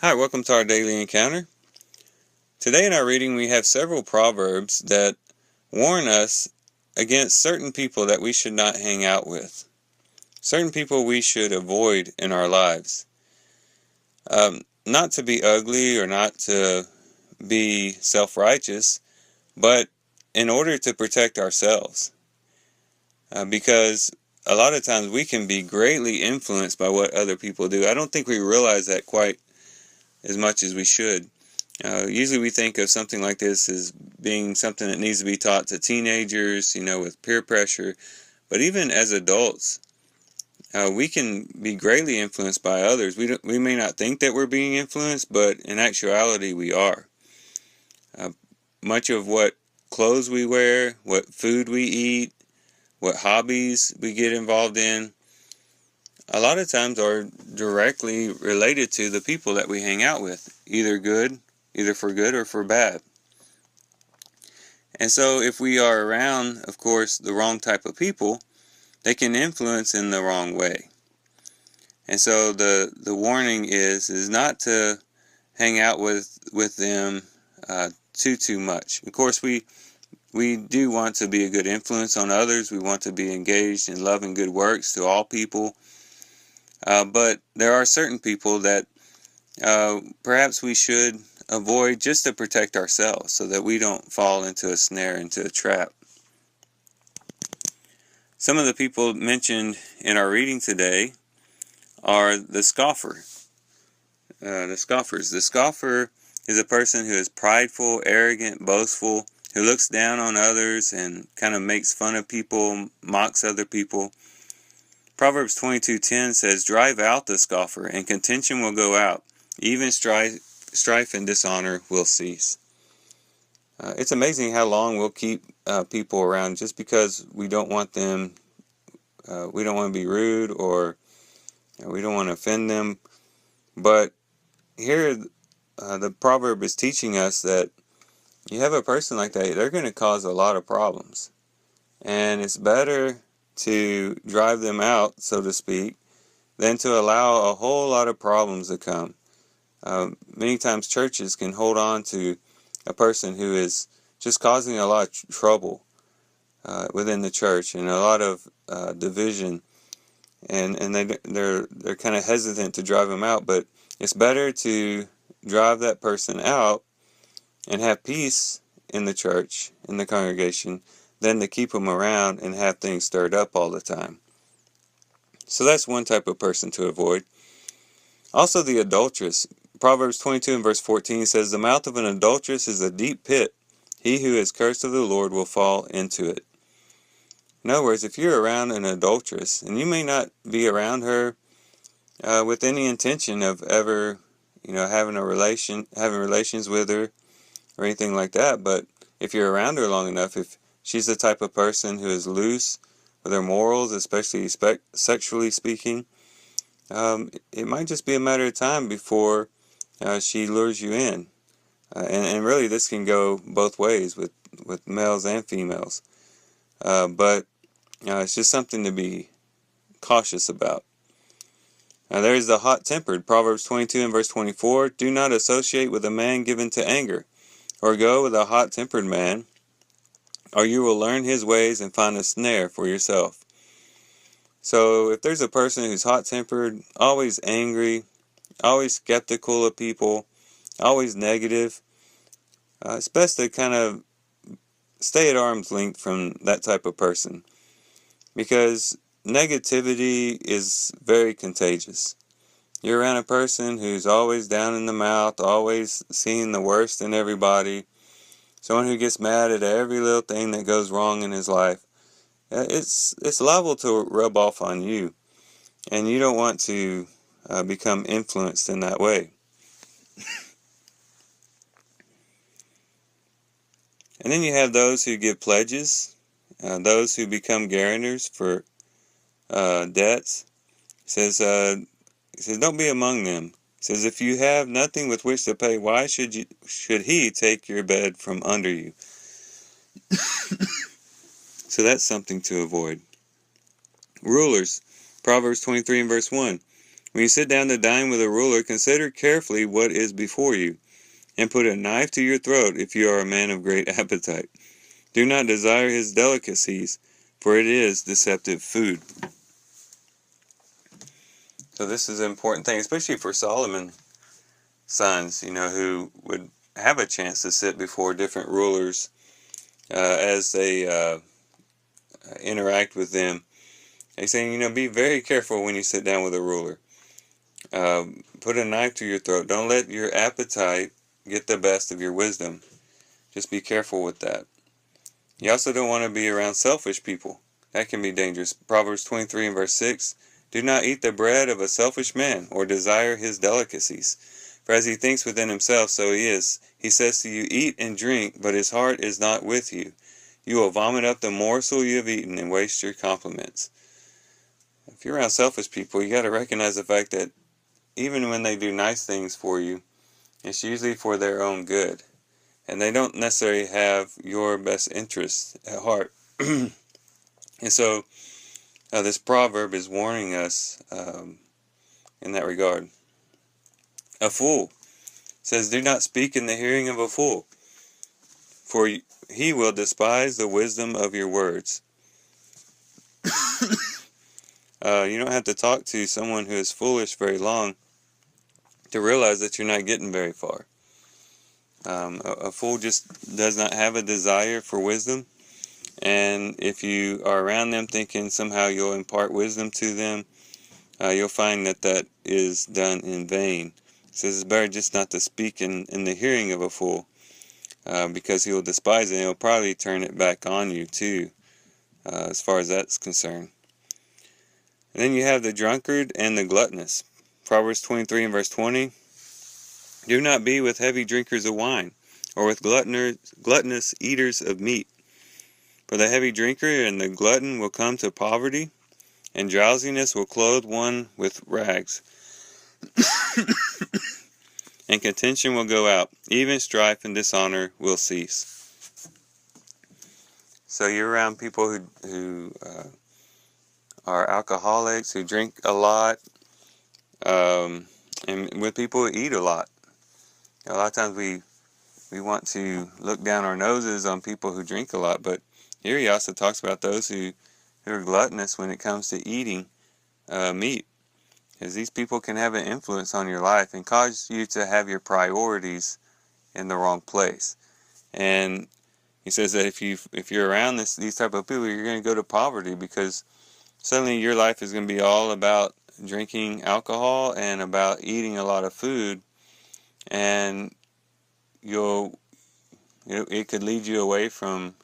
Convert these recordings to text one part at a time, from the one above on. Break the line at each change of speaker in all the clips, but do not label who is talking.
Hi, welcome to our daily encounter. Today in our reading we have several proverbs that warn us against certain people that we should not hang out with. Certain people we should avoid in our lives. Not to be ugly or not to be self-righteous, but in order to protect ourselves. Because a lot of times we can be greatly influenced by what other people do. I don't think we realize that quite as much as we should. Usually we think of something like this as being something that needs to be taught to teenagers, with peer pressure. But even as adults, we can be greatly influenced by others. We may not think that we're being influenced, but in actuality we are. Uh, Much of what clothes we wear, what food we eat, what hobbies we get involved in, a lot of times are directly related to the people that we hang out with, either for good or for bad. And so if we are around, of course, the wrong type of people, they can influence in the wrong way. And so the warning is not to hang out with them too much. Of course, we do want to be a good influence on others. We want to be engaged in love and good works to all people. But there are certain people that perhaps we should avoid just to protect ourselves so that we don't fall into a snare, into a trap. Some of the people mentioned in our reading today are the scoffer. The scoffers. The scoffer is a person who is prideful, arrogant, boastful, who looks down on others and kind of makes fun of people, mocks other people. Proverbs 22:10 says, "Drive out the scoffer, and contention will go out. Even strife and dishonor will cease." It's amazing how long we'll keep people around just because we don't want them. We don't want to be rude, or we don't want to offend them. But here, the proverb is teaching us that you have a person like that, they're going to cause a lot of problems. And it's better to drive them out, so to speak, than to allow a whole lot of problems to come. Many times churches can hold on to a person who is just causing a lot of trouble within the church and a lot of division, and they're kind of hesitant to drive them out. But it's better to drive that person out and have peace in the church, in the congregation, than to keep them around and have things stirred up all the time. So that's one type of person to avoid. Also, the adulteress. Proverbs 22 and verse 14 says, "The mouth of an adulteress is a deep pit. He who is cursed of the Lord will fall into it." In other words, if you're around an adulteress, and you may not be around her with any intention of ever, having relations with her or anything like that, but if you're around her long enough, if she's the type of person who is loose with her morals, especially sexually speaking, it might just be a matter of time before she lures you in. And really, this can go both ways with males and females. But it's just something to be cautious about. Now, there's the hot-tempered. Proverbs 22 and verse 24, "Do not associate with a man given to anger, or go with a hot-tempered man, or you will learn his ways and find a snare for yourself." So if there's a person who's hot-tempered, always angry, always skeptical of people, always negative, it's best to kind of stay at arm's length from that type of person, because negativity is very contagious. You're around a person who's always down in the mouth, always seeing the worst in everybody, someone who gets mad at every little thing that goes wrong in his life. It's liable to rub off on you, and you don't want to become influenced in that way. And then you have those who give pledges, those who become guarantors for debts. He says, "Don't be among them." He says, "If you have nothing with which to pay, why should he take your bed from under you?" So that's something to avoid. Rulers. Proverbs 23 and verse 1. When you sit down to dine with a ruler, consider carefully what is before you, and put a knife to your throat if you are a man of great appetite. Do not desire his delicacies, for it is deceptive food. So this is an important thing, especially for Solomon's sons, who would have a chance to sit before different rulers as they interact with them. He's saying, be very careful when you sit down with a ruler. Put a knife to your throat. Don't let your appetite get the best of your wisdom. Just be careful with that. You also don't want to be around selfish people. That can be dangerous. Proverbs 23 and verse 6. Do not eat the bread of a selfish man, or desire his delicacies. For as he thinks within himself, so he is. He says to you, eat and drink, but his heart is not with you. You will vomit up the morsel you have eaten and waste your compliments. If you're around selfish people, you got to recognize the fact that even when they do nice things for you, it's usually for their own good. And they don't necessarily have your best interest at heart. And so this proverb is warning us in that regard. A fool says, do not speak in the hearing of a fool, for he will despise the wisdom of your words. You don't have to talk to someone who is foolish very long to realize that you're not getting very far. A fool just does not have a desire for wisdom. And if you are around them thinking somehow you'll impart wisdom to them, you'll find that is done in vain. It says it's better just not to speak in the hearing of a fool, because he will despise it, and he'll probably turn it back on you too, as far as that's concerned. And then you have the drunkard and the gluttonous. Proverbs 23 and verse 20. Do not be with heavy drinkers of wine, or with gluttonous eaters of meat. For the heavy drinker and the glutton will come to poverty, and drowsiness will clothe one with rags. And contention will go out, even strife and dishonor will cease. So you're around people who are alcoholics, who drink a lot, and with people who eat a lot. A lot of times we want to look down our noses on people who drink a lot, but here he also talks about those who are gluttonous when it comes to eating meat. Because these people can have an influence on your life and cause you to have your priorities in the wrong place. And he says that if you're around these type of people, you're going to go to poverty, because suddenly your life is going to be all about drinking alcohol and about eating a lot of food, and it could lead you away from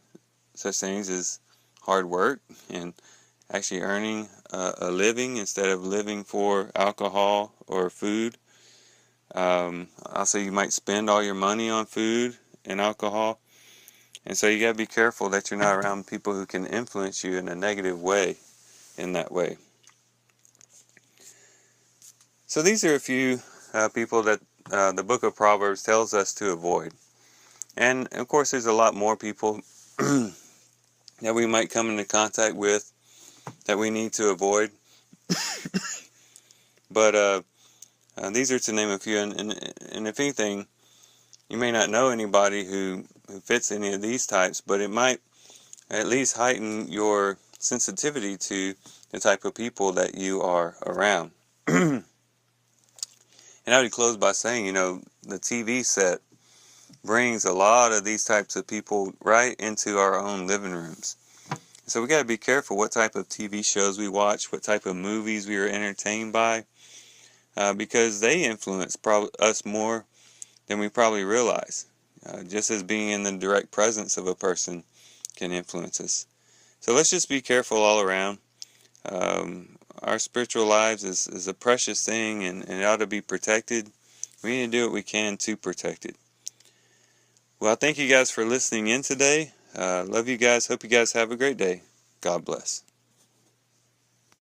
such things as hard work and actually earning a living instead of living for alcohol or food. Also, you might spend all your money on food and alcohol. And so you got to be careful that you're not around people who can influence you in a negative way in that way. So these are a few people that the book of Proverbs tells us to avoid. And of course there's a lot more people that we might come into contact with that we need to avoid. But these are to name a few, and if anything, you may not know anybody who fits any of these types, but it might at least heighten your sensitivity to the type of people that you are around. And I would close by saying, the TV set brings a lot of these types of people right into our own living rooms. So we got to be careful what type of TV shows we watch, what type of movies we are entertained by, because they influence us more than we probably realize. Just as being in the direct presence of a person can influence us. So let's just be careful all around. Our spiritual lives is a precious thing, and it ought to be protected. We need to do what we can to protect it. Well, thank you guys for listening in today. Love you guys. Hope you guys have a great day. God bless.